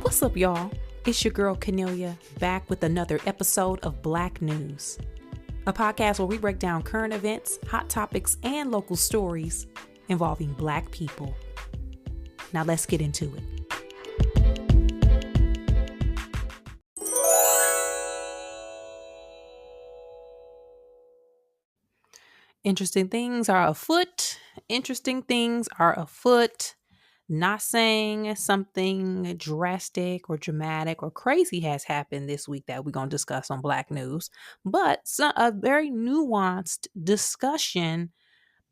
What's up, y'all? It's your girl, Cornelia, back with another episode of Black News, a podcast where we break down current events, hot topics, and local stories involving Black people. Now let's get into it. Interesting things are afoot. Not saying something drastic or dramatic or crazy has happened this week that we're going to discuss on Black News, but a very nuanced discussion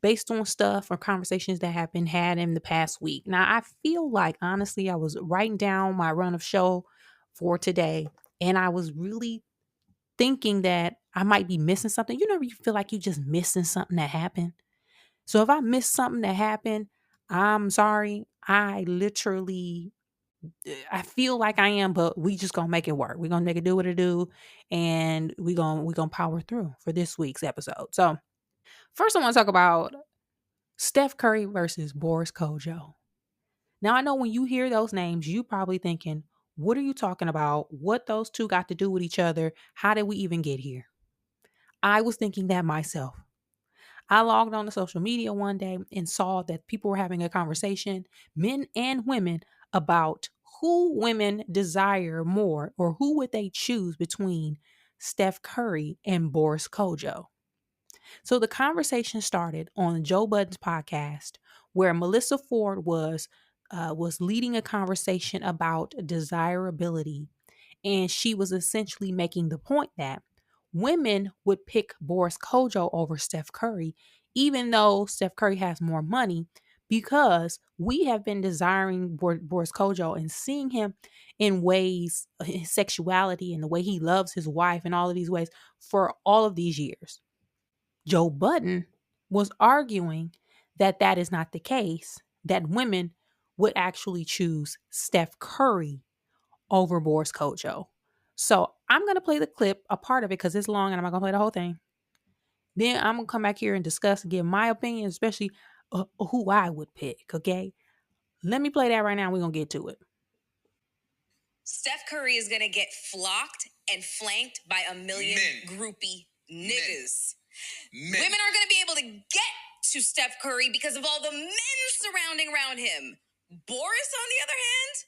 based on stuff or conversations that have been had in the past week. Now, I feel like, honestly, I was writing down my run of show for today, and I was really thinking that I might be missing something. You know, you feel like you're just missing something that happened. So if I missed something that happened, I'm sorry. I feel like I am, but we just gonna make it work. We're gonna make it do what it do, and we're gonna power through for this week's episode. So first I want to talk about Steph Curry versus Boris Kodjoe. Now I know when you hear those names, you probably thinking, what are you talking about? What those two got to do with each other? How did we even get here? I was thinking that myself. I logged on to social media one day and saw that people were having a conversation, men and women, about who women desire more or who would they choose between Steph Curry and Boris Kodjoe. So the conversation started on Joe Budden's podcast, where Melissa Ford was leading a conversation about desirability, and she was essentially making the point that women would pick Boris Kodjoe over Steph Curry, even though Steph Curry has more money, because we have been desiring Boris Kodjoe and seeing him in ways, his sexuality and the way he loves his wife and all of these ways for all of these years. Joe Budden was arguing that that is not the case, that women would actually choose Steph Curry over Boris Kodjoe. So I'm going to play the clip, a part of it, because it's long and I'm not going to play the whole thing. Then I'm going to come back here and discuss and give my opinion, especially who I would pick, okay? Let me play that right now. We're going to get to it. Steph Curry is going to get flocked and flanked by a million groupie niggas. Women are going to be able to get to Steph Curry because of all the men surrounding around him. Boris, on the other hand,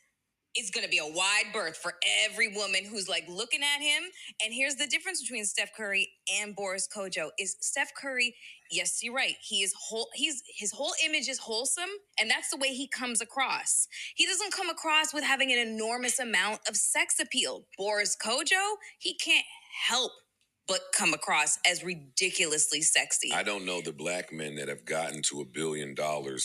is going to be a wide berth for every woman who's like looking at him. And here's the difference between Steph Curry and Boris Kodjoe is Steph Curry, yes, you're right. His whole image is wholesome, and that's the way he comes across. He doesn't come across with having an enormous amount of sex appeal. Boris Kodjoe, he can't help but come across as ridiculously sexy. I don't know the Black men that have gotten to $1 billion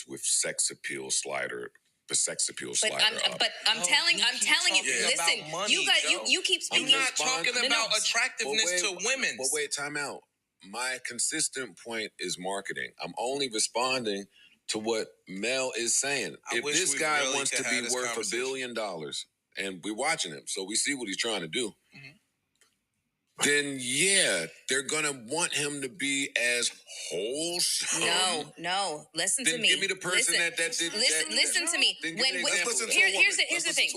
with sex appeal slider. The sex appeal slider. I'm telling you, listen, money, you keep speaking. You're not talking about attractiveness to women. But wait, time out. My consistent point is marketing. I'm only responding to what Mel is saying. If this guy really wants to be worth $1 billion, and we're watching him, so we see what he's trying to do, then yeah, they're gonna want him to be as wholesome. No. Listen to me. Then give me the person that did. Listen to me. Here's the thing.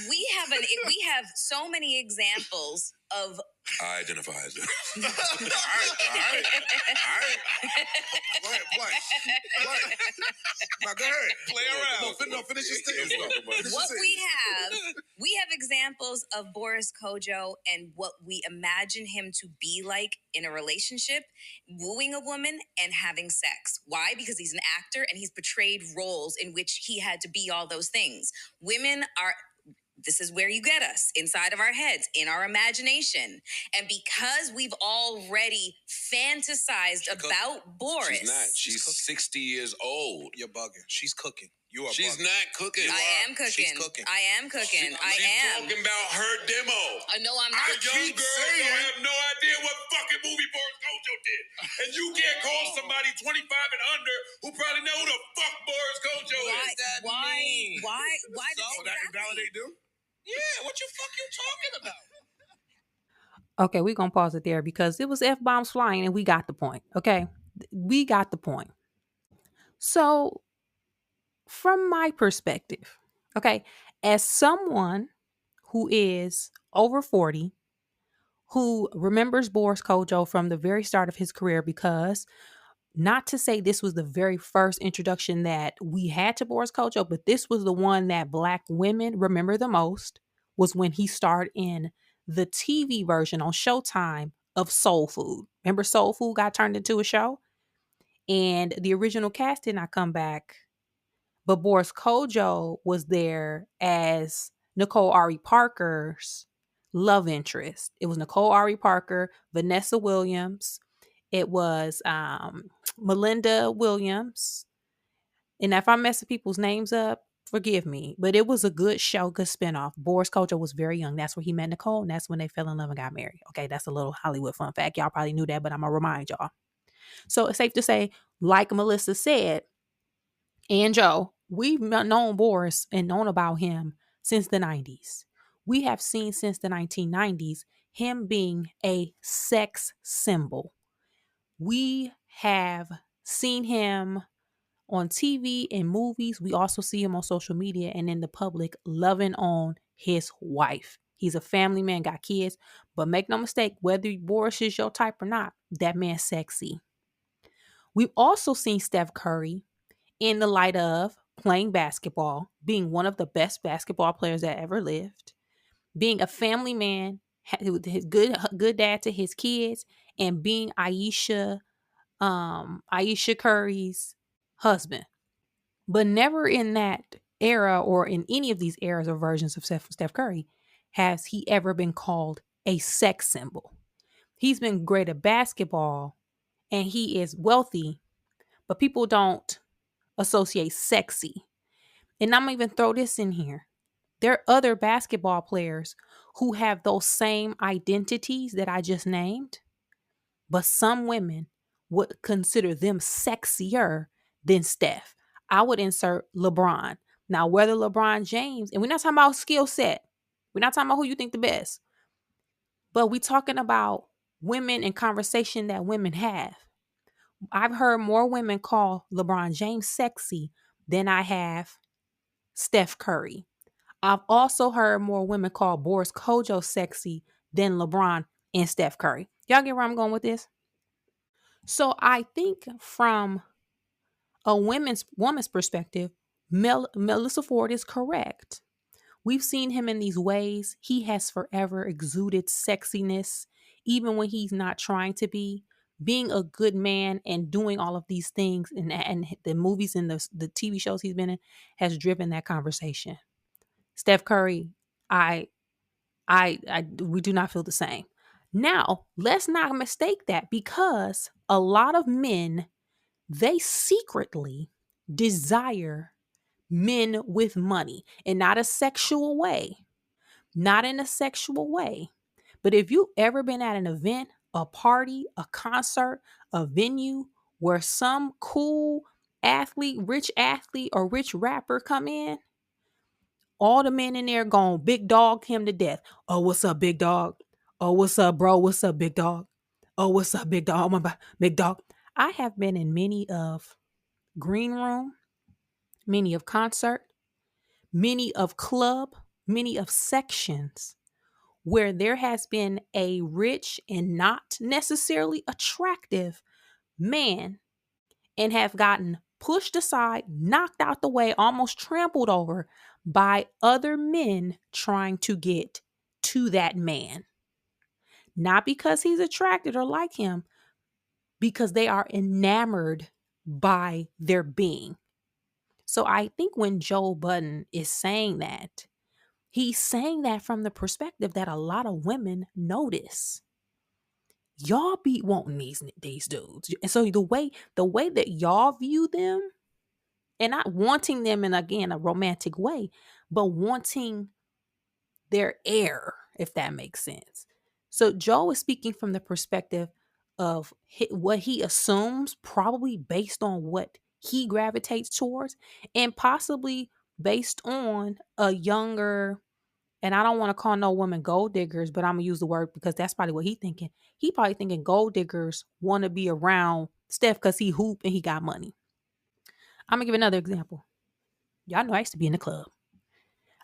We have so many examples of. I identify as that. All right. Play. Now go ahead. Play around. Finish your statement. What we have examples of Boris Kodjoe and what we imagine him to be like in a relationship, wooing a woman and having sex. Why? Because he's an actor and he's portrayed roles in which he had to be all those things. This is where you get us, inside of our heads, in our imagination. And because we've already fantasized about Boris. She's not. She's 60 years old. You're bugging. She's cooking. You are She's bugging. not cooking. I am cooking. She's cooking. I am cooking. She's talking about her demo. No, I'm not. The young girl don't have no idea what fucking movie Boris Kodjoe did. And you can't call somebody 25 and under who probably know who the fuck Boris Kodjoe is. Why? So that invalidate them? Yeah, what you talking about? Okay, we're going to pause it there because it was F-bombs flying and we got the point, okay? We got the point. So, from my perspective, okay, As someone who is over 40, who remembers Boris Kodjoe from the very start of his career, because not to say this was the very first introduction that we had to Boris Kodjoe, but this was the one that Black women remember the most, was when he starred in the TV version on Showtime of Soul Food. Remember Soul Food got turned into a show? And the original cast did not come back, but Boris Kodjoe was there as Nicole Ari Parker's love interest. It was Nicole Ari Parker, Vanessa Williams. It was Melinda Williams. And if I'm messing people's names up, forgive me. But it was a good show, good spinoff. Boris Kodjoe was very young. That's where he met Nicole, and that's when they fell in love and got married. Okay, that's a little Hollywood fun fact. Y'all probably knew that, but I'm going to remind y'all. So it's safe to say, like Melissa said, and Joe, we've known Boris and known about him since the 90s. We have seen since the 1990s him being a sex symbol. We have seen him on TV and movies. We also see him on social media and in the public loving on his wife. He's a family man, got kids, but make no mistake, whether Boris is your type or not, that man's sexy. We've also seen Steph Curry in the light of playing basketball, being one of the best basketball players that ever lived, being a family man, his good dad to his kids, and being Aisha Curry's husband. But never in that era or in any of these eras or versions of Steph Curry has he ever been called a sex symbol. He's been great at basketball and he is wealthy, but people don't associate sexy. And I'm going to even throw this in here. There are other basketball players who have those same identities that I just named, but some women would consider them sexier than Steph. I would insert LeBron. Now, whether LeBron James, and we're not talking about skill set, we're not talking about who you think the best, but we're talking about women and conversation that women have. I've heard more women call LeBron James sexy than I have Steph Curry. I've also heard more women call Boris Kodjoe sexy than LeBron and Steph Curry. Y'all get where I'm going with this? So I think from a woman's perspective, Melissa Ford is correct. We've seen him in these ways. He has forever exuded sexiness, even when he's not trying to be. Being a good man and doing all of these things and the movies and the TV shows he's been in has driven that conversation. Steph Curry, we do not feel the same. Now, let's not mistake that, because a lot of men, they secretly desire men with money, and not a sexual way, not in a sexual way. But if you've ever been at an event, a party, a concert, a venue where some cool athlete, rich athlete or rich rapper come in, all the men in there gonna big dog him to death. Oh, what's up, big dog? Oh, what's up, bro? What's up, big dog? Oh, what's up, big dog? Oh, my big dog. I have been in many of green room, many of concert, many of club, many of sections where there has been a rich and not necessarily attractive man and have gotten pushed aside, knocked out the way, almost trampled over by other men trying to get to that man. Not because he's attracted or like him, because they are enamored by their being. So I think when Joe Budden is saying that, he's saying that from the perspective that a lot of women notice. Y'all be wanting these dudes. And so the way that y'all view them, and not wanting them in, again, a romantic way, but wanting their heir, if that makes sense. So Joe is speaking from the perspective of what he assumes, probably based on what he gravitates towards, and possibly based on a younger, and I don't want to call no woman gold diggers, but I'm going to use the word because that's probably what he's thinking. He probably thinking gold diggers want to be around Steph because he hoop and he got money. I'm going to give another example. Y'all know I used to be in the club.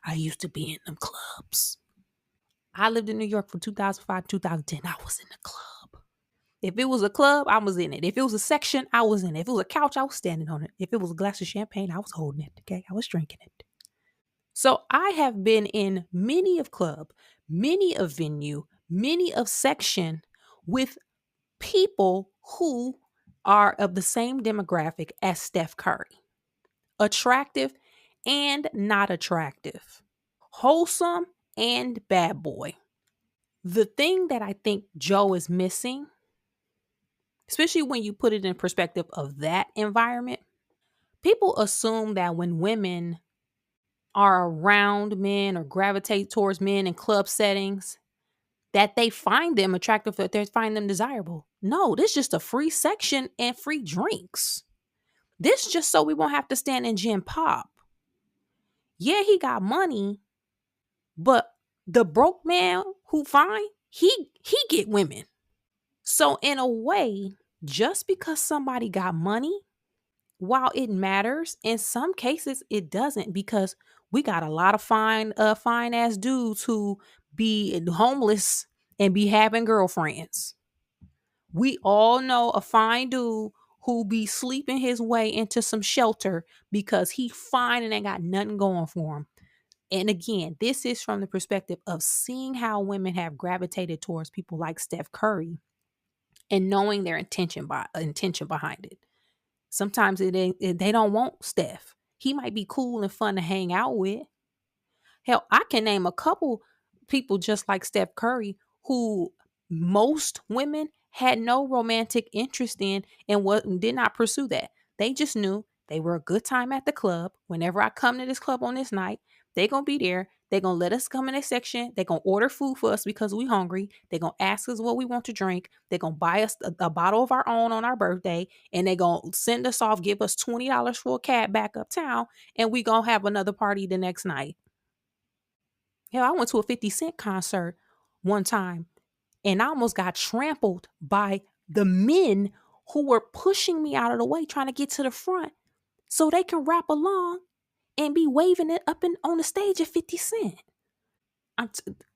I used to be in them clubs. I lived in New York from 2005 to 2010. I was in the club. If it was a club, I was in it. If it was a section, I was in it. If it was a couch, I was standing on it. If it was a glass of champagne, I was holding it. Okay, I was drinking it. So I have been in many of club, many of venue, many of section with people who are of the same demographic as Steph Curry. Attractive and not attractive. Wholesome and bad boy. The thing that I think Joe is missing, especially when you put it in perspective of that environment, people assume that when women are around men or gravitate towards men in club settings, that they find them attractive, that they find them desirable. No, this is just a free section and free drinks. This just so we won't have to stand in gin pop. Yeah, he got money, but the broke man who fine, he get women. So in a way, just because somebody got money, while it matters, in some cases it doesn't, because we got a lot of fine ass dudes who be homeless and be having girlfriends. We all know a fine dude who be sleeping his way into some shelter because he fine and ain't got nothing going for him. And again, this is from the perspective of seeing how women have gravitated towards people like Steph Curry and knowing their intention behind it. Sometimes they don't want Steph. He might be cool and fun to hang out with. Hell, I can name a couple people just like Steph Curry who most women had no romantic interest in and did not pursue that. They just knew they were a good time at the club. Whenever I come to this club on this night, they're going to be there. They're going to let us come in their section. They're going to order food for us because we hungry. They're going to ask us what we want to drink. They're going to buy us a bottle of our own on our birthday. And they're going to send us off, give us $20 for a cab back uptown. And we going to have another party the next night. Hell, I went to a 50 Cent concert one time and I almost got trampled by the men who were pushing me out of the way, trying to get to the front so they can rap along and be waving it up on the stage at 50 Cent.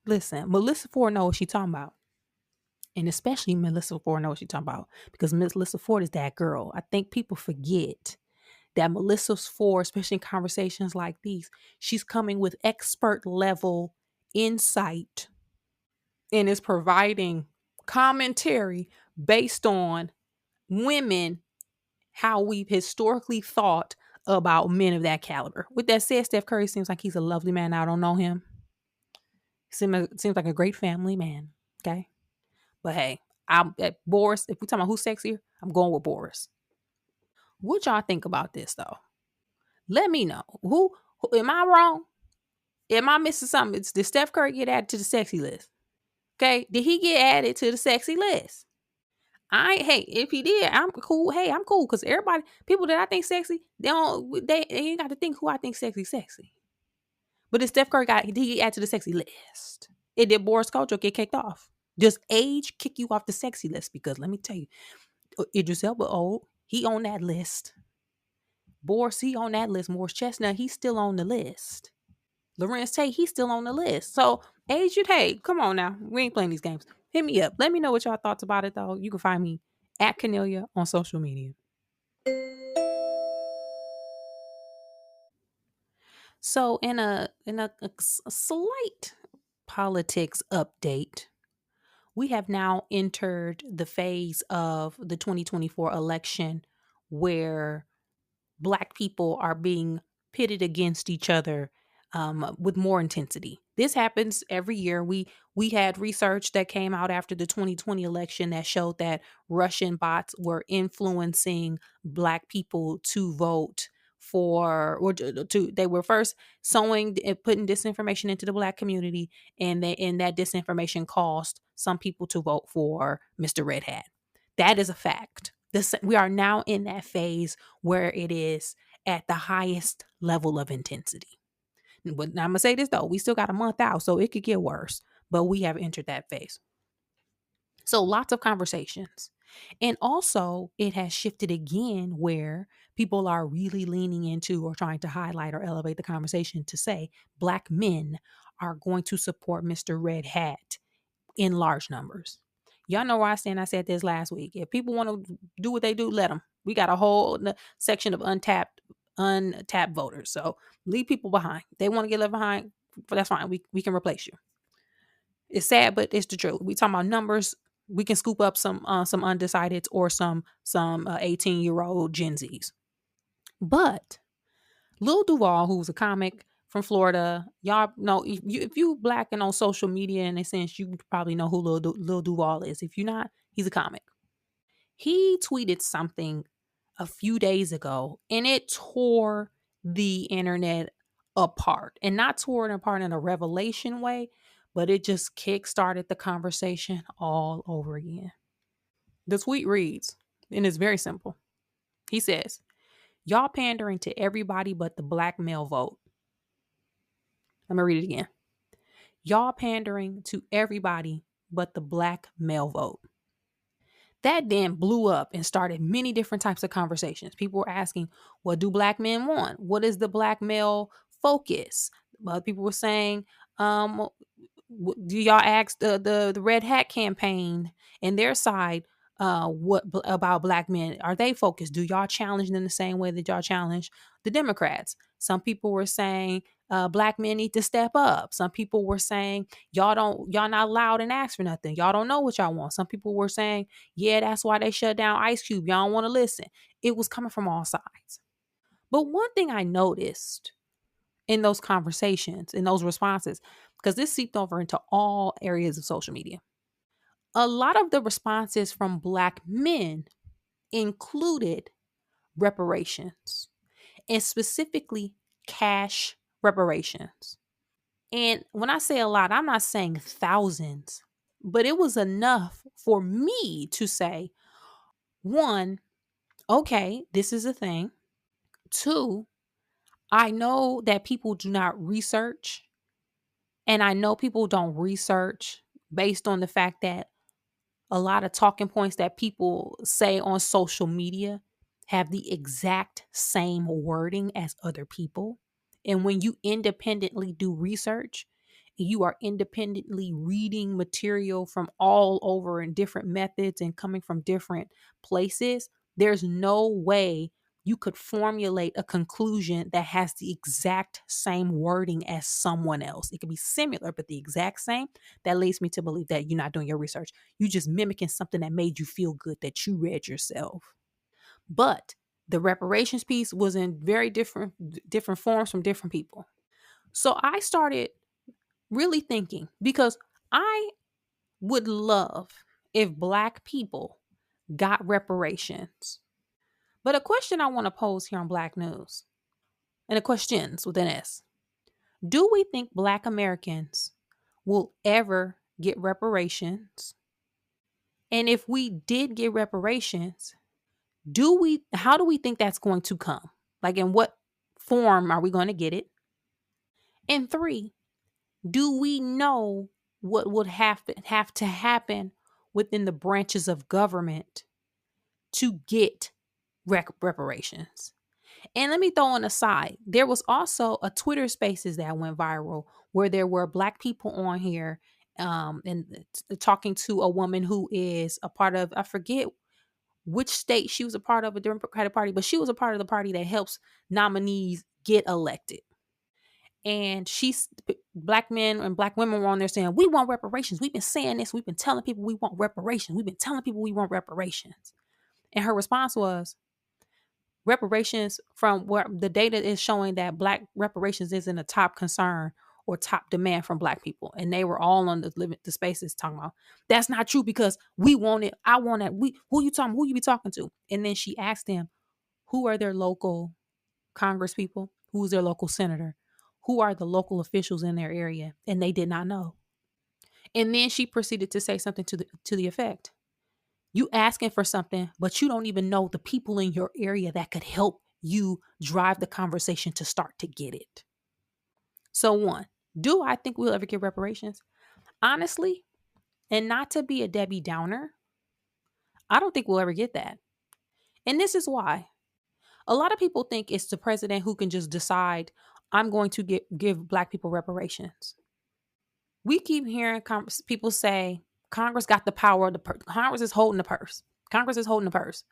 Listen, Melissa Ford knows what she's talking about. And especially Melissa Ford knows what she's talking about because Melissa Ford is that girl. I think people forget that Melissa Ford, especially in conversations like these, she's coming with expert level insight and is providing commentary based on women, how we've historically thought about men of that caliber. With that said, Steph Curry seems like he's a lovely man. I don't know him. Seems like a great family man. Okay. But hey, I'm at Boris. If we're talking about who's sexier, I'm going with Boris. What y'all think about this though? Let me know. Who am I wrong? Am I missing something? Did Steph Curry get added to the sexy list? Okay. Did he get added to the sexy list? Hey, if he did, I'm cool. Hey, I'm cool. Cause people that I think sexy, they ain't got to think who I think sexy. But did Steph Curry did he get added to the sexy list? It did Boris Kodjoe get kicked off? Does age kick you off the sexy list? Because let me tell you, Idris Elba old, he on that list. Boris, he on that list. Morris Chestnut, he's still on the list. Lorenz Tate, he's still on the list. So age, hey, come on now. We ain't playing these games. Hit me up. Let me know what y'all thoughts about it though. You can find me at Cornelia on social media. So in a slight politics update, we have now entered the phase of the 2024 election where Black people are being pitted against each other with more intensity. This happens every year. We had research that came out after the 2020 election that showed that Russian bots were influencing Black people to vote they were first sowing and putting disinformation into the Black community, and that disinformation caused some people to vote for Mr. Red Hat. That is a fact. We are now in that phase where it is at the highest level of intensity. But I'm going to say this though, we still got a month out, so it could get worse, but we have entered that phase. So lots of conversations. And also, it has shifted again where people are really leaning into or trying to highlight or elevate the conversation to say Black men are going to support Mr. Red Hat in large numbers. Y'all know where I stand. I said this last week. If people want to do what they do, let them. We got a whole section of untapped voters. So leave people behind. If they want to get left behind, that's fine. We can replace you. It's sad, but it's the truth. We talking about numbers. We can scoop up some undecideds or some 18-year-old Gen Zs. But Lil Duval, who's a comic from Florida, y'all know if you Black and on social media in a sense, you probably know who Lil Duval is. If you're not, he's a comic. He tweeted something a few days ago, and it tore the internet apart, and not tore it apart in a revelation way, but it just kickstarted the conversation all over again. The tweet reads, and it's very simple. He says, "Y'all pandering to everybody but the Black male vote." Let me read it again. "Y'all pandering to everybody but the Black male vote." That then blew up and started many different types of conversations. People were asking, what do Black men want? What is the Black male focus? People were saying, do y'all ask the Red Hat campaign and their side what about Black men? Are they focused? Do y'all challenge them the same way that y'all challenge the Democrats? Some people were saying Black men need to step up. Some people were saying y'all not loud and ask for nothing. Y'all don't know what y'all want. Some people were saying, yeah, that's why they shut down Ice Cube. Y'all don't want to listen. It was coming from all sides. But one thing I noticed in those conversations, in those responses, because this seeped over into all areas of social media, a lot of the responses from Black men included reparations, and specifically cash reparations. And when I say a lot, I'm not saying thousands, but it was enough for me to say, one, okay, this is a thing. Two, I know that people do not research, and I know people don't research based on the fact that a lot of talking points that people say on social media have the exact same wording as other people. And when you independently do research, you are independently reading material from all over in different methods and coming from different places, there's no way you could formulate a conclusion that has the exact same wording as someone else. It could be similar, but the exact same. That leads me to believe that you're not doing your research. You just mimicking something that made you feel good that you read yourself. But the reparations piece was in very different forms from different people. So I started really thinking, because I would love if Black people got reparations. But a question I want to pose here on Black News, and the questions with an S, do we think Black Americans will ever get reparations? And if we did get reparations, how do we think that's going to come? Like, in what form are we going to get it? And three, do we know what would have to happen within the branches of government to get reparations? And let me throw on a side, there was also a Twitter Spaces that went viral where there were Black people on here and talking to a woman who is a part of, I forget which state she was a part of, a Democratic Party, but she was a part of the party that helps nominees get elected. And Black men and Black women were on there saying, we want reparations. We've been saying this. We've been telling people we want reparations. We've been telling people we want reparations. And her response was, reparations, from where the data is showing that Black reparations isn't a top concern or top demand from Black people. And they were all on the Spaces talking about, that's not true because we want it. I want it. Who you be talking to? And then she asked them, who are their local Congress people? Who's their local senator? Who are the local officials in their area? And they did not know. And then she proceeded to say something to the effect, you asking for something, but you don't even know the people in your area that could help you drive the conversation to start to get it. So one, do I think we'll ever get reparations? Honestly, and not to be a Debbie Downer, I don't think we'll ever get that. And this is why. A lot of people think it's the president who can just decide, I'm going to give Black people reparations. We keep hearing people say Congress got the power of the purse. Congress is holding the purse. Congress is holding the purse.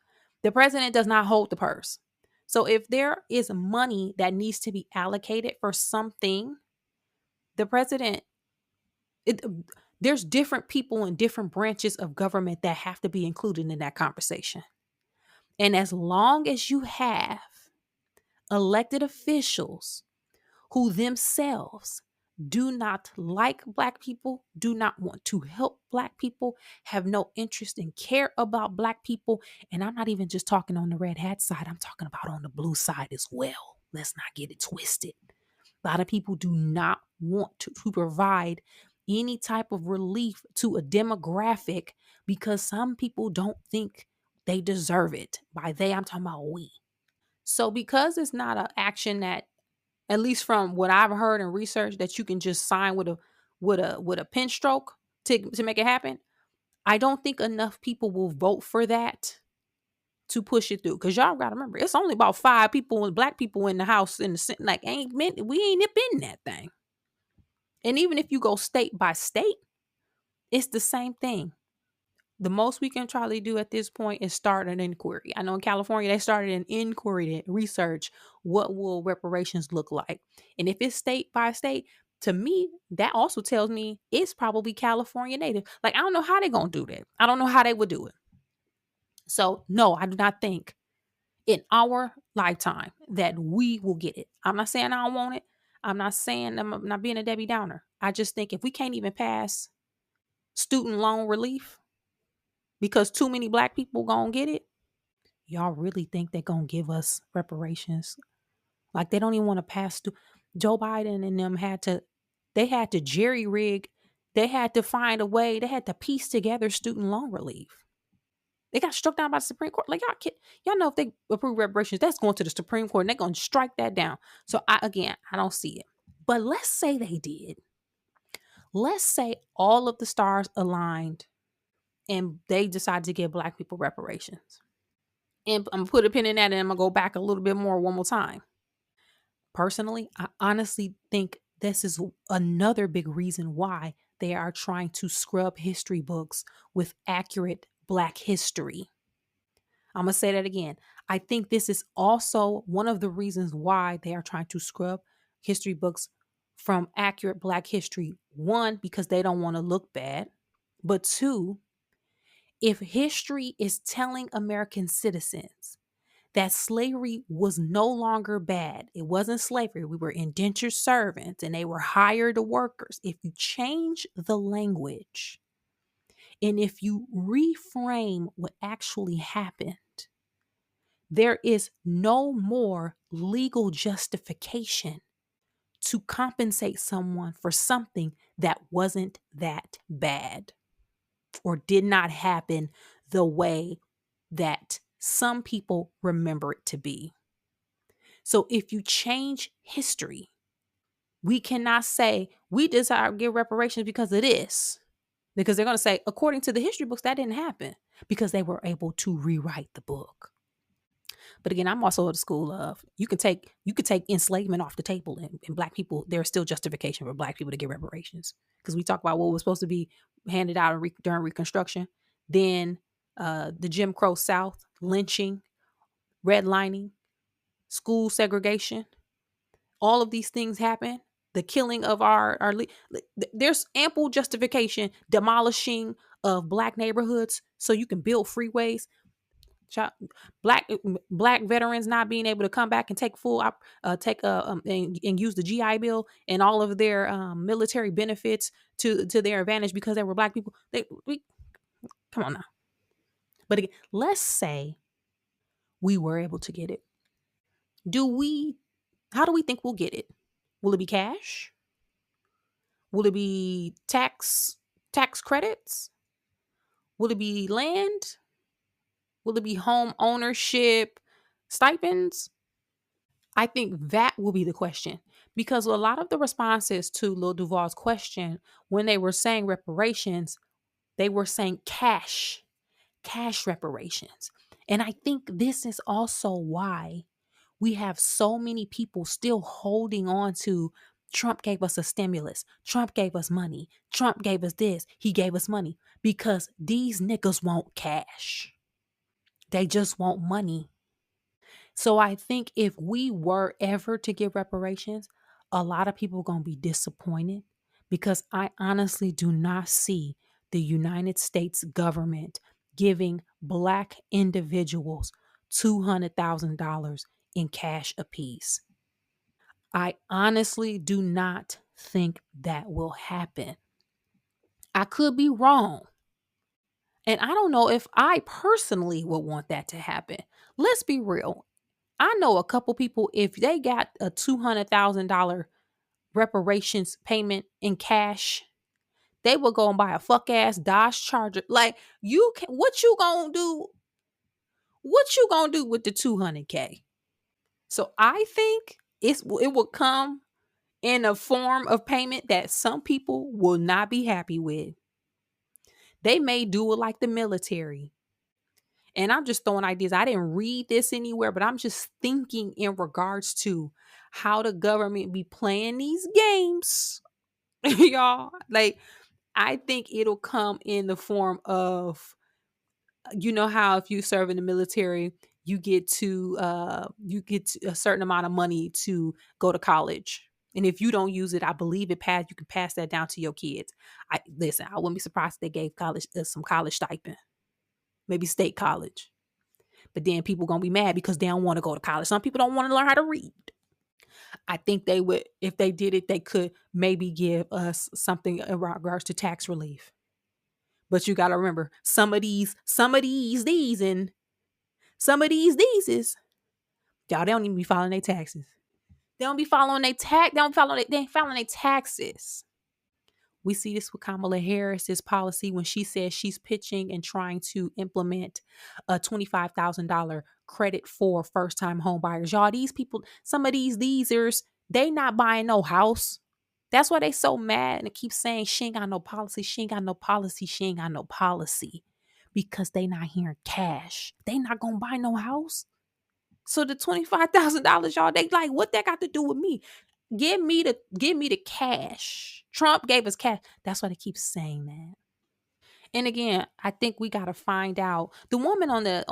The president does not hold the purse. So if there is money that needs to be allocated for something, the president, there's different people in different branches of government that have to be included in that conversation. And as long as you have elected officials who themselves do not like Black people, do not want to help Black people, have no interest and care about Black people. And I'm not even just talking on the red hat side, I'm talking about on the blue side as well. Let's not get it twisted. A lot of people do not want to provide any type of relief to a demographic because some people don't think they deserve it. By they, I'm talking about we. So because it's not an action that, at least from what I've heard and research, that you can just sign with a pen stroke to make it happen, I don't think enough people will vote for that to push it through. Because y'all gotta remember, it's only about 5 people and Black people in the House in the Senate. Like, we ain't been that thing. And even if you go state by state, it's the same thing. The most we can try to do at this point is start an inquiry. I know in California, they started an inquiry to research what will reparations look like. And if it's state by state, to me, that also tells me it's probably California native. Like, I don't know how they're going to do that. I don't know how they would do it. So, no, I do not think in our lifetime that we will get it. I'm not saying I don't want it. I'm not saying I'm not being a Debbie Downer. I just think if we can't even pass student loan relief, because too many Black people gonna get it, y'all really think they're gonna give us reparations? Like, they don't even want to pass through. Joe Biden and them had to jerry rig. They had to find a way. They had to piece together student loan relief. They got struck down by the Supreme Court. Like, y'all know if they approve reparations, that's going to the Supreme Court and they're gonna strike that down. So I don't see it. But let's say they did. Let's say all of the stars aligned and they decided to give Black people reparations. And I'm going to put a pin in that and I'm going to go back a little bit more one more time. Personally, I honestly think this is another big reason why they are trying to scrub history books with accurate Black history. I'm going to say that again. I think this is also one of the reasons why they are trying to scrub history books from accurate Black history. One, because they don't want to look bad. But two, if history is telling American citizens that slavery was no longer bad, it wasn't slavery, we were indentured servants and they were hired workers. If you change the language and if you reframe what actually happened, there is no more legal justification to compensate someone for something that wasn't that bad or did not happen the way that some people remember it to be. So if you change history, we cannot say we desire to give reparations because of this. Because they're going to say, according to the history books, that didn't happen because they were able to rewrite the book. But again, I'm also of the school of you could take enslavement off the table and Black people, there's still justification for Black people to get reparations. Because we talk about what was supposed to be handed out during Reconstruction. Then the Jim Crow South, lynching, redlining, school segregation, all of these things happen. The killing of there's ample justification, demolishing of Black neighborhoods so you can build freeways. Black veterans not being able to come back and take and use the GI Bill and all of their military benefits to their advantage because they were Black people. Come on now. But again, let's say we were able to get it. How do we think we'll get it? Will it be cash? Will it be tax credits? Will it be land? Will it be home ownership stipends? I think that will be the question, because a lot of the responses to Lil Duval's question, when they were saying reparations, they were saying cash. cash reparations. And I think this is also why we have so many people still holding on to Trump gave us a stimulus. Trump gave us money. Trump gave us this. He gave us money because these niggas want cash. They just want money. So I think if we were ever to give reparations, a lot of people are going to be disappointed because I honestly do not see the United States government giving Black individuals $200,000 in cash apiece. I honestly do not think that will happen. I could be wrong. And I don't know if I personally would want that to happen. Let's be real. I know a couple people, if they got a $200,000 reparations payment in cash, they would go and buy a fuck ass Dodge Charger. Like, you can, what you gonna do? What you gonna do with the 200K? So I think it will come in a form of payment that some people will not be happy with. They may do it like the military. And I'm just throwing ideas. I didn't read this anywhere, but I'm just thinking in regards to how the government be playing these games. Y'all, like, I think it'll come in the form of, you know how if you serve in the military, you get a certain amount of money to go to college. And if you don't use it, I believe you can pass that down to your kids. I wouldn't be surprised if they gave college some college stipend, maybe state college. But then people gonna be mad because they don't want to go to college. Some people don't want to learn how to read. I think they would, if they did it, they could maybe give us something in regards to tax relief. But you gotta remember, some of these and some of these is y'all, they don't even be filing their taxes. They don't be following their they ain't filing their taxes. We see this with Kamala Harris's policy when she says she's pitching and trying to implement a $25,000 credit for first-time home buyers. Y'all, these people, some of thesers, they not buying no house. That's why they so mad and keep saying she ain't got no policy, she ain't got no policy, she ain't got no policy. Because they not hearing cash. They not gonna buy no house. So the $25,000, y'all, they like, what that got to do with me? Give me the cash. Trump gave us cash. That's why they keep saying that. And again, I think we got to find out. The woman on the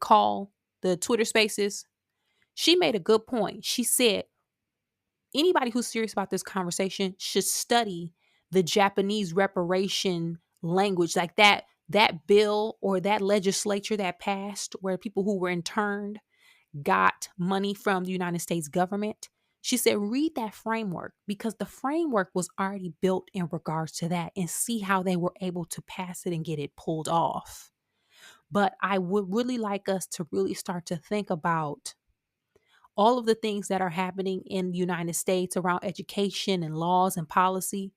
call, the Twitter Spaces, she made a good point. She said anybody who's serious about this conversation should study the Japanese reparation language, like that bill or that legislature that passed where people who were interned got money from the United States government. She said, read that framework because the framework was already built in regards to that and see how they were able to pass it and get it pulled off. But I would really like us to really start to think about all of the things that are happening in the United States around education and laws and policy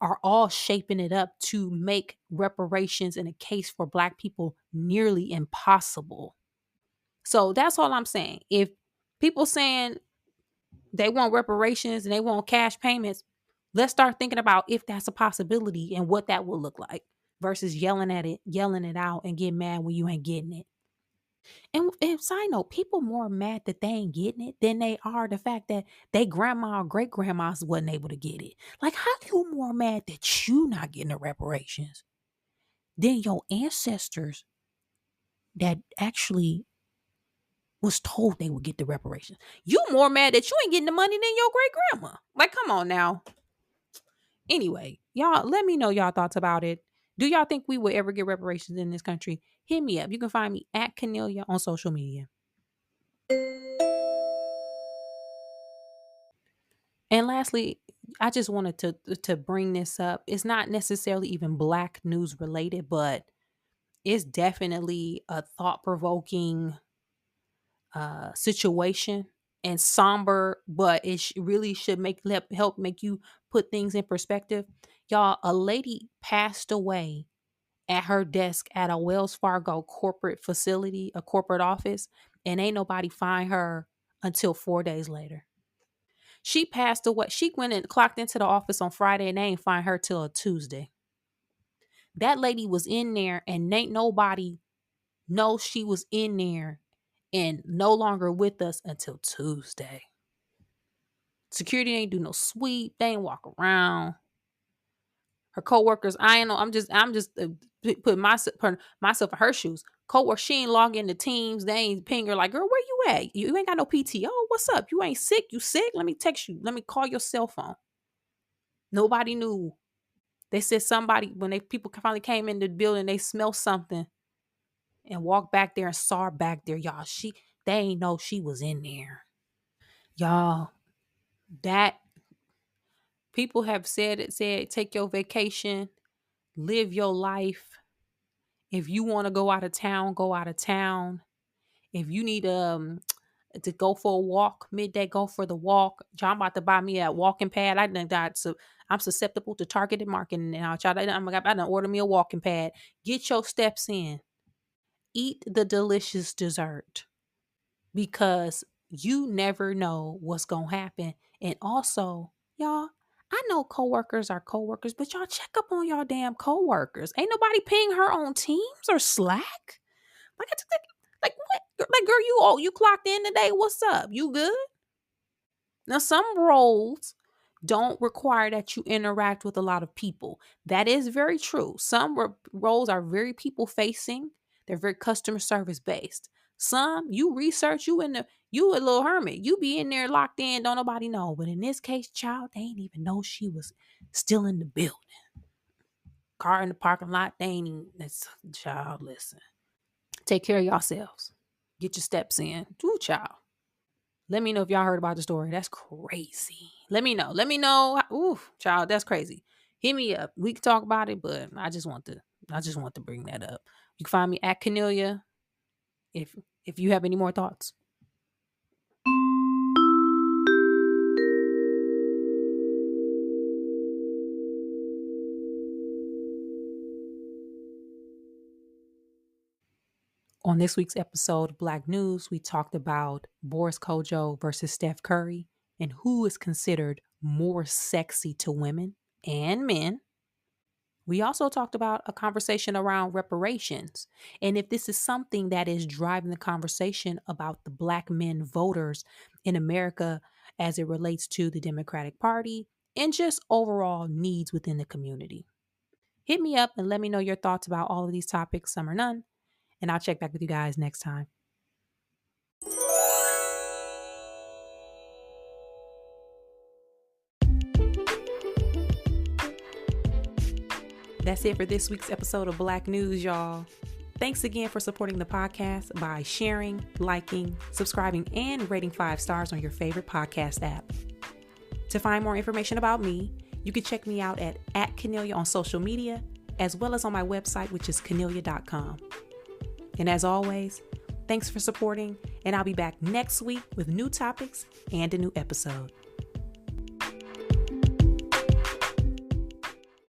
are all shaping it up to make reparations in a case for Black people nearly impossible. So that's all I'm saying. If people saying they want reparations and they want cash payments, let's start thinking about if that's a possibility and what that will look like versus yelling it out and get mad when you ain't getting it. And side note, people more mad that they ain't getting it than they are the fact that they grandma or great grandmas wasn't able to get it. Like, how you more mad that you not getting the reparations than your ancestors that actually was told they would get the reparations? You more mad that you ain't getting the money than your great grandma. Like, come on now. Anyway, y'all, let me know y'all thoughts about it. Do y'all think we will ever get reparations in this country? Hit me up. You can find me at Cornelia on social media. And lastly, I just wanted to bring this up. It's not necessarily even Black news related, but it's definitely a thought-provoking situation and somber, but it really should help make you put things in perspective. Y'all, a lady passed away at her desk at a Wells Fargo corporate facility, a corporate office, and ain't nobody find her until 4 days later. She passed away. She went and clocked into the office on Friday and they ain't find her till a Tuesday. That lady was in there and ain't nobody know she was in there and no longer with us until Tuesday. Security ain't do no sweep. They ain't walk around. Her coworkers, I ain't know. I'm just putting myself in her shoes. Coworker, she ain't log into Teams. They ain't ping her like, girl, where you at? You ain't got no PTO. What's up? You ain't sick? You sick? Let me text you. Let me call your cell phone. Nobody knew. They said somebody, when people finally came in the building, they smelled something and walked back there and saw her back there. Y'all, they ain't know she was in there. Y'all, that people have said take your vacation, live your life. If you want to go out of town, go out of town. If you need to go for a walk midday, go for the walk. John about to buy me a walking pad. I done got so I'm susceptible to targeted marketing now. Child, I done order me a walking pad. Get your steps in. Eat the delicious dessert because you never know what's gonna happen. And also, y'all, I know coworkers are coworkers, but y'all check up on y'all damn coworkers. Ain't nobody ping her on Teams or Slack. Like what? Like girl, you clocked in today. What's up? You good? Now some roles don't require that you interact with a lot of people. That is very true. Some roles are very people facing. They're very customer service based. Some you research, you a little hermit. You be in there locked in, don't nobody know. But in this case, child, they ain't even know she was still in the building. Car in the parking lot, they ain't even, child, listen. Take care of yourselves. Get your steps in. Ooh, child. Let me know if y'all heard about the story. That's crazy. Let me know. Ooh, child, that's crazy. Hit me up. We can talk about it, but I just want to bring that up. You can find me at Cornelia if you have any more thoughts. On this week's episode of Black News, we talked about Boris Kodjoe versus Steph Curry and who is considered more sexy to women and men. We also talked about a conversation around reparations and if this is something that is driving the conversation about the Black men voters in America as it relates to the Democratic Party and just overall needs within the community. Hit me up and let me know your thoughts about all of these topics, some or none, and I'll check back with you guys next time. That's it for this week's episode of Black News, y'all. Thanks again for supporting the podcast by sharing, liking, subscribing, and rating 5 stars on your favorite podcast app. To find more information about me, you can check me out at Cornelia on social media, as well as on my website, which is cornelia.com. And as always, thanks for supporting, and I'll be back next week with new topics and a new episode.